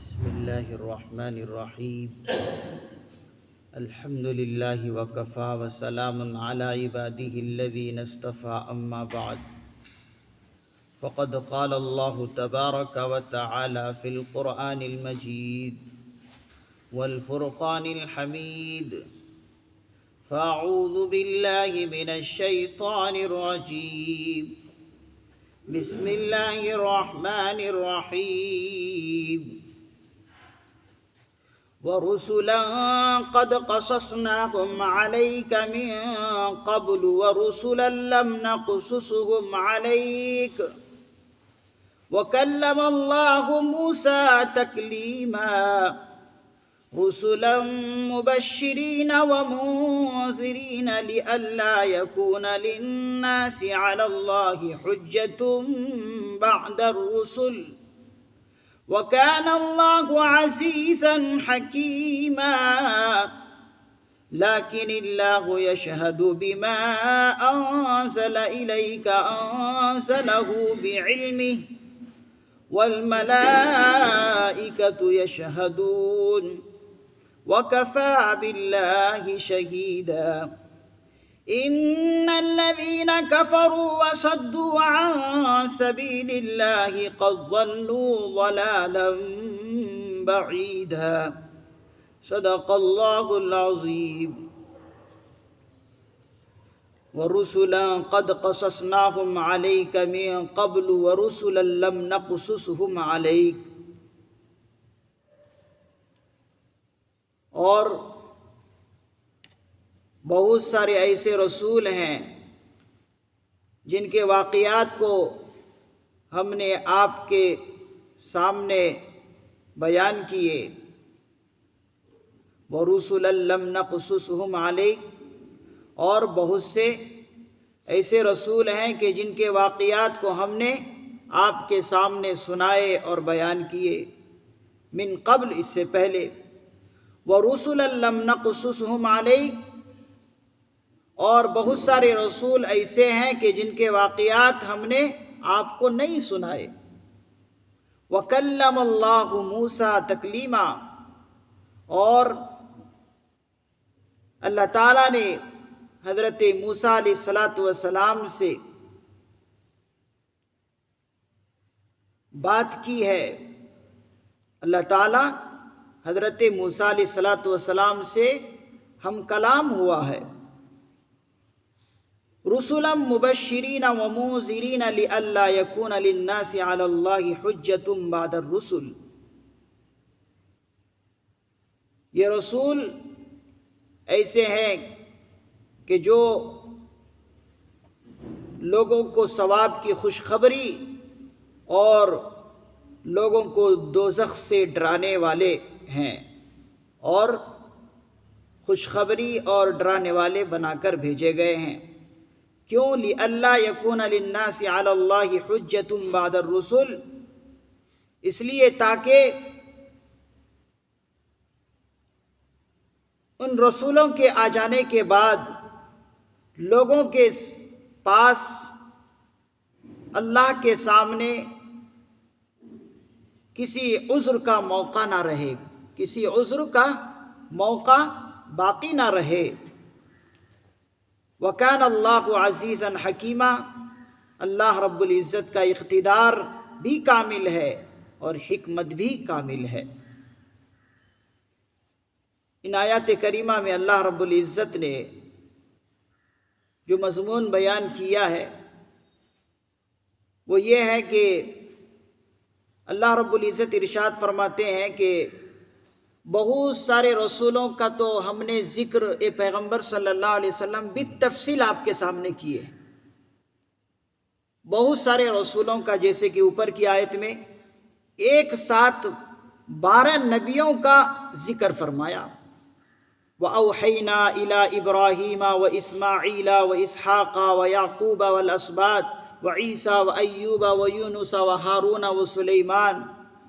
بسم اللہ الرحمن الرحیم الحمد للہ وکفا وسلام علی عباده الذین اصطفى اما بعد فقد قال اللہ تبارک وتعالی فی القرآن المجید والفرقان الحمید فاعوذ باللہ من الشیطان الرجیم بسم اللہ الرحمن الرحیم ورسلا قد قصصناهم عليك من قبل ورسلا لم نقصصهم عليك وكلم الله موسى تكليما رسلا مبشرين ومنذرين لئلا يكون للناس على الله حجة بعد الرسل وكان الله عزيزا حكيما لكن الله يشهد بما أنزل إليك أنزله بعلمه والملائكة يشهدون وكفى بالله شهيدا إن الذين كفروا وصدوا عن سبيل الله قد ضلوا ضلالا بعيدا صدق الله العظيم ورسلا قد قصصناهم عليك من قبل ورسلا لم نقصصهم عليك. اور بہت سارے ایسے رسول ہیں جن کے واقعات کو ہم نے آپ کے سامنے بیان کیے. وَرُسُلًا لَّمْ نَقْصُصْهُمْ عَلَيْكَ، اور بہت سے ایسے رسول ہیں کہ جن کے واقعات کو ہم نے آپ کے سامنے سنائے اور بیان کیے. من قبل، اس سے پہلے. وَرُسُلًا لَّمْ نَقْصُصْهُمْ عَلَيْكَ، اور بہت سارے رسول ایسے ہیں کہ جن کے واقعات ہم نے آپ کو نہیں سنائے. وَكَلَّمَ اللَّهُ مُوسَىٰ تَكْلِيمًا، اور اللہ تعالیٰ نے حضرت موسیٰ علیہ السلام سے بات کی ہے. اللہ تعالیٰ حضرت موسیٰ علیہ السلام سے ہم کلام ہوا ہے. رسلا مبشرین ومنذرین لئلا یکون للناس علی اللہ حجۃ بعد الرسل. یہ رسول ایسے ہیں کہ جو لوگوں کو ثواب کی خوشخبری اور لوگوں کو دوزخ سے ڈرانے والے ہیں، اور خوشخبری اور ڈرانے والے بنا کر بھیجے گئے ہیں. کیوں؟ لِأَلَّا يَكُونَ لِلنَّاسِ عَلَى اللَّهِ حُجَّةٌ بَعْدَ الرُّسُلِ، اس لیے تاکہ ان رسولوں کے آ جانے کے بعد لوگوں کے پاس اللہ کے سامنے کسی عذر کا موقع نہ رہے، کسی عذر کا موقع باقی نہ رہے. وَكَانَ اللَّهُ عَزِيزًا حَكِيمًا، اللہ رب العزت کا اقتدار بھی کامل ہے اور حکمت بھی کامل ہے. ان آیات کریمہ میں اللہ رب العزت نے جو مضمون بیان کیا ہے وہ یہ ہے کہ اللہ رب العزت ارشاد فرماتے ہیں کہ بہت سارے رسولوں کا تو ہم نے ذکر پیغمبر صلی اللہ علیہ وسلم بالتفصیل آپ کے سامنے کیے. بہت سارے رسولوں کا، جیسے کہ اوپر کی آیت میں ایک ساتھ 12 نبیوں کا ذکر فرمایا. وَأَوْحَيْنَا إِلَىٰ إِبْرَاهِيمَ وَإِسْمَاعِيلَ وَإِسْحَاقَ وَيَعْقُوبَ وَالْأَسْبَاطِ وَعِيسَىٰ وَأَيُّوبَ وَيُونُسَ وَهَارُونَ وَسُلَيْمَانَ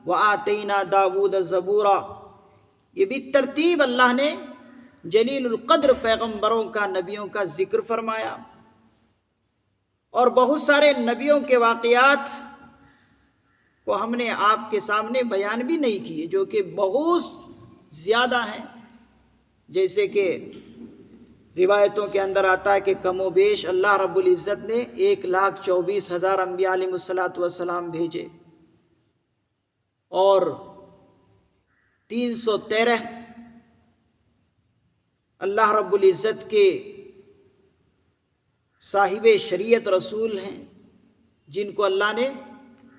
وَآتَيْنَا دَاوُودَ زَبُورًا. یہ بھی ترتیب اللہ نے جلیل القدر پیغمبروں کا، نبیوں کا ذکر فرمایا. اور بہت سارے نبیوں کے واقعات کو ہم نے آپ کے سامنے بیان بھی نہیں کیے، جو کہ بہت زیادہ ہیں، جیسے کہ روایتوں کے اندر آتا ہے کہ کم و بیش اللہ رب العزت نے 1,24,000 انبیاء علیہ السلام بھیجے، اور 313 اللہ رب العزت کے صاحب شریعت رسول ہیں، جن کو اللہ نے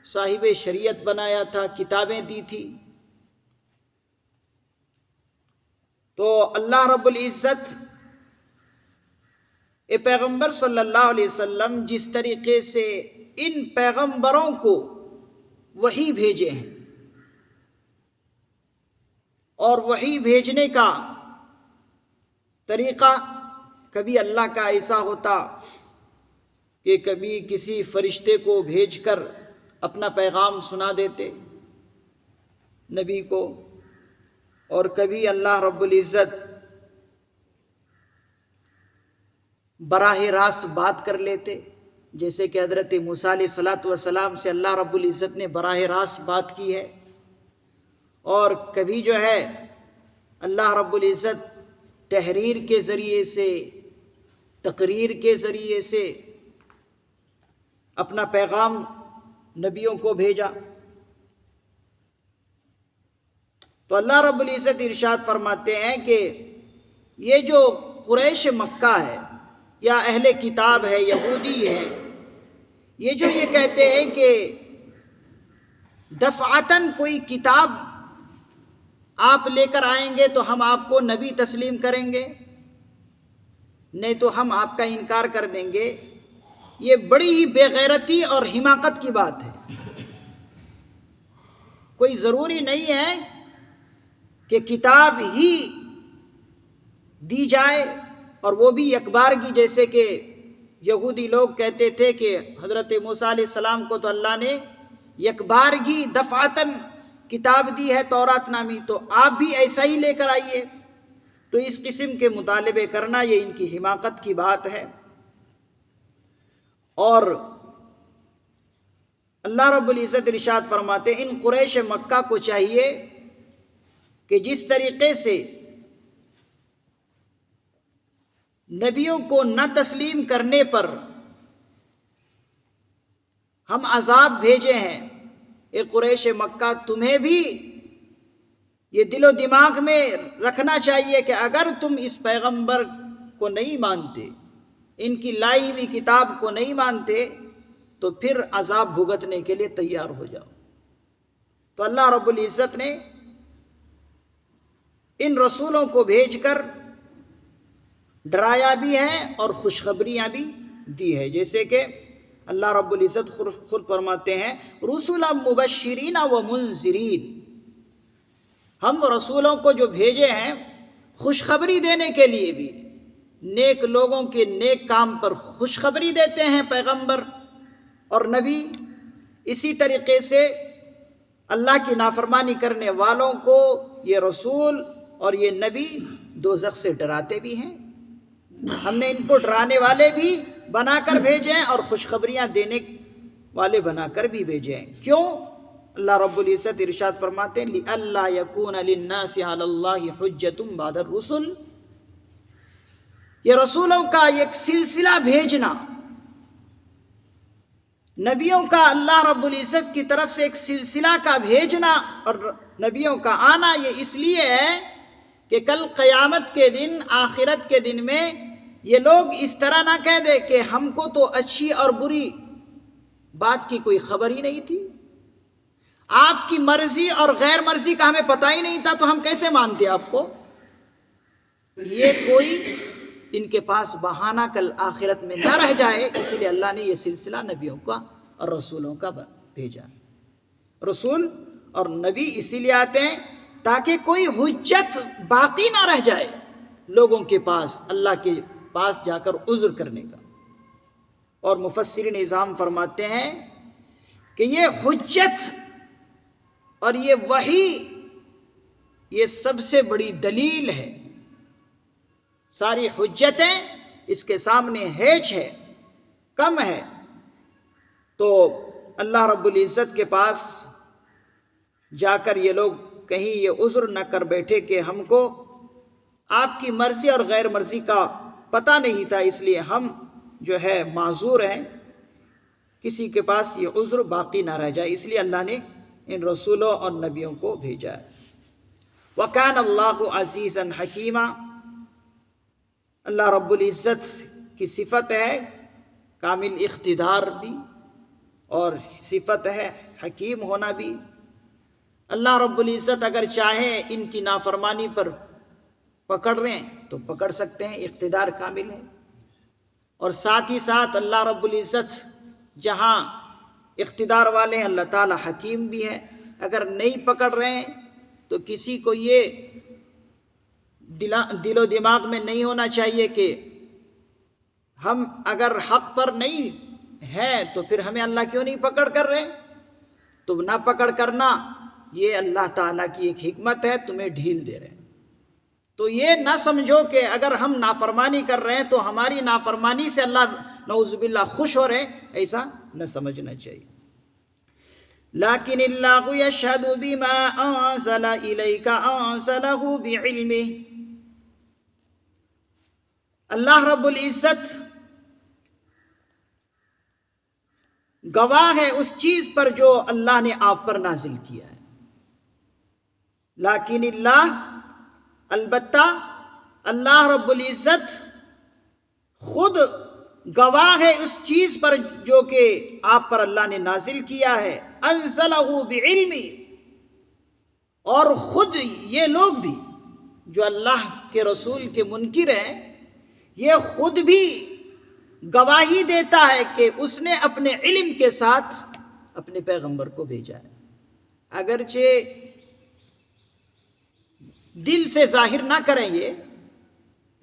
صاحب شریعت بنایا تھا، کتابیں دی تھی۔ تو اللہ رب العزت پیغمبر صلی اللہ علیہ وسلم جس طریقے سے ان پیغمبروں کو وحی بھیجے ہیں، اور وحی بھیجنے کا طریقہ کبھی اللہ کا ایسا ہوتا کہ کبھی کسی فرشتے کو بھیج کر اپنا پیغام سنا دیتے نبی کو، اور کبھی اللہ رب العزت براہ راست بات کر لیتے، جیسے کہ حضرت موسیٰ علیہ السلام سے اللہ رب العزت نے براہ راست بات کی ہے، اور کبھی جو ہے اللہ رب العزت تحریر کے ذریعے سے، تقریر کے ذریعے سے اپنا پیغام نبیوں کو بھیجا۔ تو اللہ رب العزت ارشاد فرماتے ہیں کہ یہ جو قریش مکہ ہے یا اہل کتاب ہے، یہودی ہے، یہ جو یہ کہتے ہیں کہ دفعتاً کوئی کتاب آپ لے کر آئیں گے تو ہم آپ کو نبی تسلیم کریں گے، نہیں تو ہم آپ کا انکار کر دیں گے، یہ بڑی ہی بے غیرتی اور حماقت کی بات ہے۔ کوئی ضروری نہیں ہے کہ کتاب ہی دی جائے، اور وہ بھی یک بارگی، جیسے کہ یہودی لوگ کہتے تھے کہ حضرت موسیٰ علیہ السلام کو تو اللہ نے یک بارگی دفعتاً کتاب دی ہے، تورات نامی، تو آپ بھی ایسا ہی لے کر آئیے۔ تو اس قسم کے مطالبے کرنا یہ ان کی حماقت کی بات ہے۔ اور اللہ رب العزت ارشاد فرماتے ہیں ان قریش مکہ کو چاہیے کہ جس طریقے سے نبیوں کو نہ تسلیم کرنے پر ہم عذاب بھیجے ہیں، اے قریش مکہ تمہیں بھی یہ دل و دماغ میں رکھنا چاہیے کہ اگر تم اس پیغمبر کو نہیں مانتے، ان کی لائی ہوئی کتاب کو نہیں مانتے، تو پھر عذاب بھگتنے کے لیے تیار ہو جاؤ۔ تو اللہ رب العزت نے ان رسولوں کو بھیج کر ڈرایا بھی ہے اور خوشخبریاں بھی دی ہے، جیسے کہ اللہ رب العزت خود فرماتے ہیں رسولا مبشرین و منذرین، ہم رسولوں کو جو بھیجے ہیں خوشخبری دینے کے لیے بھی، نیک لوگوں کے نیک کام پر خوشخبری دیتے ہیں پیغمبر اور نبی، اسی طریقے سے اللہ کی نافرمانی کرنے والوں کو یہ رسول اور یہ نبی دوزخ سے ڈراتے بھی ہیں۔ ہم نے ان کو ڈرانے والے بھی بنا کر بھیجے ہیں اور خوشخبریاں دینے والے بنا کر بھی بھیجے ہیں۔ کیوں؟ اللہ رب العزت ارشاد فرماتے ہیں لِأَلَّا يَكُونَ لِلنَّاسِ عَلَى اللَّهِ حُجَّةٌ بَعْدَ الرُّسُلِ، یہ رسولوں کا ایک سلسلہ بھیجنا، نبیوں کا اللہ رب العزت کی طرف سے ایک سلسلہ کا بھیجنا اور نبیوں کا آنا، یہ اس لیے ہے کہ کل قیامت کے دن، آخرت کے دن میں یہ لوگ اس طرح نہ کہہ دے کہ ہم کو تو اچھی اور بری بات کی کوئی خبر ہی نہیں تھی، آپ کی مرضی اور غیر مرضی کا ہمیں پتہ ہی نہیں تھا، تو ہم کیسے مانتے آپ کو؟ یہ کوئی ان کے پاس بہانہ کل آخرت میں نہ رہ جائے، اس لیے اللہ نے یہ سلسلہ نبیوں کا اور رسولوں کا بھیجا۔ رسول اور نبی اسی لیے آتے ہیں تاکہ کوئی حجت باقی نہ رہ جائے لوگوں کے پاس، اللہ کے پاس جا کر عذر کرنے کا۔ اور مفسرین اعظام فرماتے ہیں کہ یہ حجت اور یہ وحی یہ سب سے بڑی دلیل ہے، ساری حجتیں اس کے سامنے ہیچ ہے، کم ہے۔ تو اللہ رب العزت کے پاس جا کر یہ لوگ کہیں یہ عذر نہ کر بیٹھے کہ ہم کو آپ کی مرضی اور غیر مرضی کا پتہ نہیں تھا، اس لیے ہم جو ہے معذور ہیں، کسی کے پاس یہ عذر باقی نہ رہ جائے، اس لیے اللہ نے ان رسولوں اور نبیوں کو بھیجا ہے۔ وَكَانَ اللَّهُ عَزِيزًا حَكِيمًا، اللہ رب العزت کی صفت ہے کامل اقتدار بھی، اور صفت ہے حکیم ہونا بھی۔ اللہ رب العزت اگر چاہیں ان کی نافرمانی پر پکڑ رہے ہیں تو پکڑ سکتے ہیں، اقتدار کامل ہے۔ اور ساتھ ہی ساتھ اللہ رب العزت جہاں اقتدار والے ہیں، اللہ تعالی حکیم بھی ہے۔ اگر نہیں پکڑ رہے ہیں تو کسی کو یہ دل و دماغ میں نہیں ہونا چاہیے کہ ہم اگر حق پر نہیں ہیں تو پھر ہمیں اللہ کیوں نہیں پکڑ کر رہے۔ تو نہ پکڑ کرنا یہ اللہ تعالیٰ کی ایک حکمت ہے، تمہیں ڈھیل دے رہے ہیں۔ تو یہ نہ سمجھو کہ اگر ہم نافرمانی کر رہے ہیں تو ہماری نافرمانی سے اللہ نعوذ باللہ خوش ہو رہے ہیں، ایسا نہ سمجھنا چاہیے۔ لیکن اللہ یشہد بما انزل الیک انزلہ بعلمہ، اللہ رب العزت گواہ ہے اس چیز پر جو اللہ نے آپ پر نازل کیا ہے۔ لیکن اللہ، البتہ اللہ رب العزت خود گواہ ہے اس چیز پر جو کہ آپ پر اللہ نے نازل کیا ہے، انزلہ بعلمہ، اور خود یہ لوگ بھی جو اللہ کے رسول کے منکر ہیں، یہ خود بھی گواہی دیتا ہے کہ اس نے اپنے علم کے ساتھ اپنے پیغمبر کو بھیجا ہے۔ اگرچہ دل سے ظاہر نہ کریں یہ،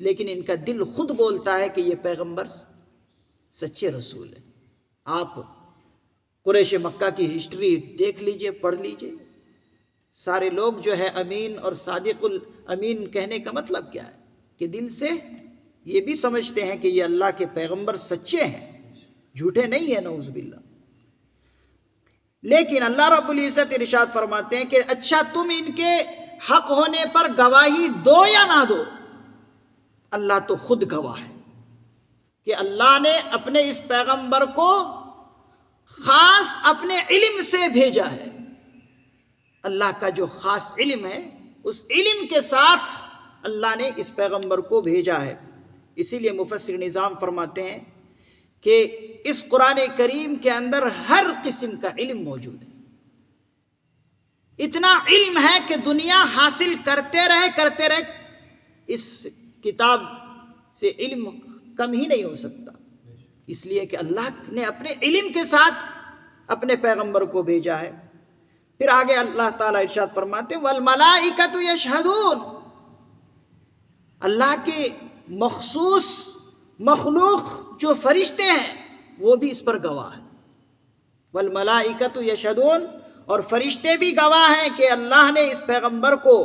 لیکن ان کا دل خود بولتا ہے کہ یہ پیغمبر سچے رسول ہیں۔ آپ قریش مکہ کی ہسٹری دیکھ لیجئے، پڑھ لیجئے، سارے لوگ جو ہے امین اور صادق الامین کہنے کا مطلب کیا ہے کہ دل سے یہ بھی سمجھتے ہیں کہ یہ اللہ کے پیغمبر سچے ہیں، جھوٹے نہیں ہیں، نعوذ باللہ۔ لیکن اللہ رب العزت ارشاد فرماتے ہیں کہ اچھا تم ان کے حق ہونے پر گواہی دو یا نہ دو، اللہ تو خود گواہ ہے کہ اللہ نے اپنے اس پیغمبر کو خاص اپنے علم سے بھیجا ہے۔ اللہ کا جو خاص علم ہے، اس علم کے ساتھ اللہ نے اس پیغمبر کو بھیجا ہے۔ اسی لیے مفسر نظام فرماتے ہیں کہ اس قرآن کریم کے اندر ہر قسم کا علم موجود ہے۔ اتنا علم ہے کہ دنیا حاصل کرتے رہے اس کتاب سے علم کم ہی نہیں ہو سکتا، اس لیے کہ اللہ نے اپنے علم کے ساتھ اپنے پیغمبر کو بھیجا ہے۔ پھر آگے اللہ تعالیٰ ارشاد فرماتے ہیں والملائکۃ یشہدون، اللہ کے مخصوص مخلوق جو فرشتے ہیں وہ بھی اس پر گواہ ہیں۔ والملائکۃ یشہدون، اور فرشتے بھی گواہ ہیں کہ اللہ نے اس پیغمبر کو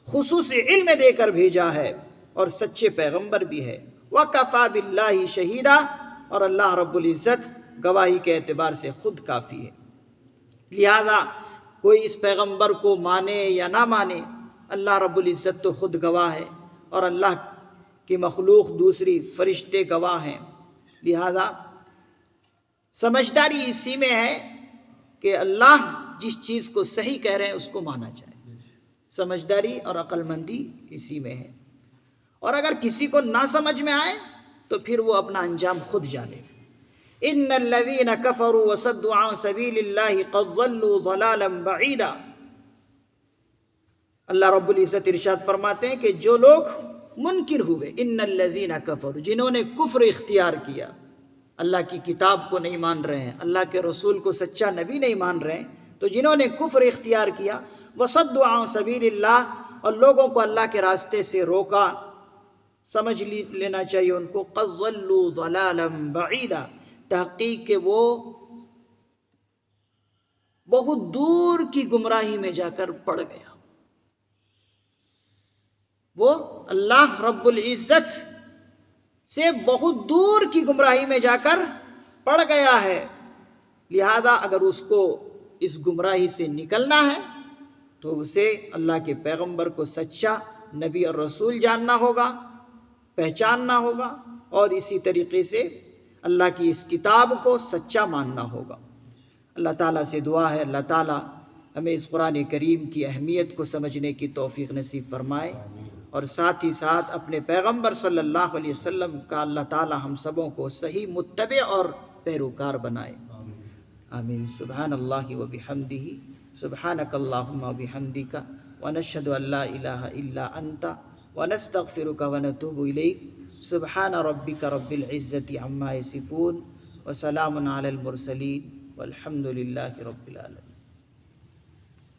خصوصی علم دے کر بھیجا ہے اور سچے پیغمبر بھی ہے۔ وَكَفَى بِاللَّهِ شَهِيدًا، اور اللہ رب العزت گواہی کے اعتبار سے خود کافی ہے۔ لہذا کوئی اس پیغمبر کو مانے یا نہ مانے، اللہ رب العزت تو خود گواہ ہے، اور اللہ کی مخلوق دوسری فرشتے گواہ ہیں۔ لہذا سمجھداری اسی میں ہے کہ اللہ جس چیز کو صحیح کہہ رہے ہیں اس کو مانا جائے، سمجھداری اور عقل مندی اسی میں ہے۔ اور اگر کسی کو نہ سمجھ میں آئے تو پھر وہ اپنا انجام خود جانے۔ ان الذين كفروا وصدوا عن سبيل الله قد ضلوا ضلالا بعيدا، اللہ رب العزت ارشاد فرماتے ہیں کہ جو لوگ منکر ہوئے، ان الذين كفروا، جنہوں نے کفر اختیار کیا، اللہ کی کتاب کو نہیں مان رہے ہیں، اللہ کے رسول کو سچا نبی نہیں مان رہے ہیں، تو جنہوں نے کفر اختیار کیا، وصدوا عن سبیل اللہ، اور لوگوں کو اللہ کے راستے سے روکا، سمجھ لینا چاہیے ان کو قد ضلوا ضلالا بعیدا، تحقیق کہ وہ بہت دور کی گمراہی میں جا کر پڑ گیا، وہ اللہ رب العزت سے بہت دور کی گمراہی میں جا کر پڑ گیا ہے۔ لہذا اگر اس کو اس گمراہی سے نکلنا ہے تو اسے اللہ کے پیغمبر کو سچا نبی اور رسول جاننا ہوگا، پہچاننا ہوگا، اور اسی طریقے سے اللہ کی اس کتاب کو سچا ماننا ہوگا۔ اللہ تعالیٰ سے دعا ہے اللہ تعالیٰ ہمیں اس قرآن کریم کی اہمیت کو سمجھنے کی توفیق نصیب فرمائے، اور ساتھ ہی ساتھ اپنے پیغمبر صلی اللہ علیہ وسلم کا اللہ تعالیٰ ہم سبوں کو صحیح متبع اور پیروکار بنائے۔ آمین۔ سبحان اللہ و بحمدہ، سبحانک اللہم و بحمدک، ونشہد ان لا الہ الا انت، ونستغفرک ونتوب الیک۔ سبحان ربک رب العزت عما یصفون، وسلام علی المرسلین، والحمد للہ رب العالمین۔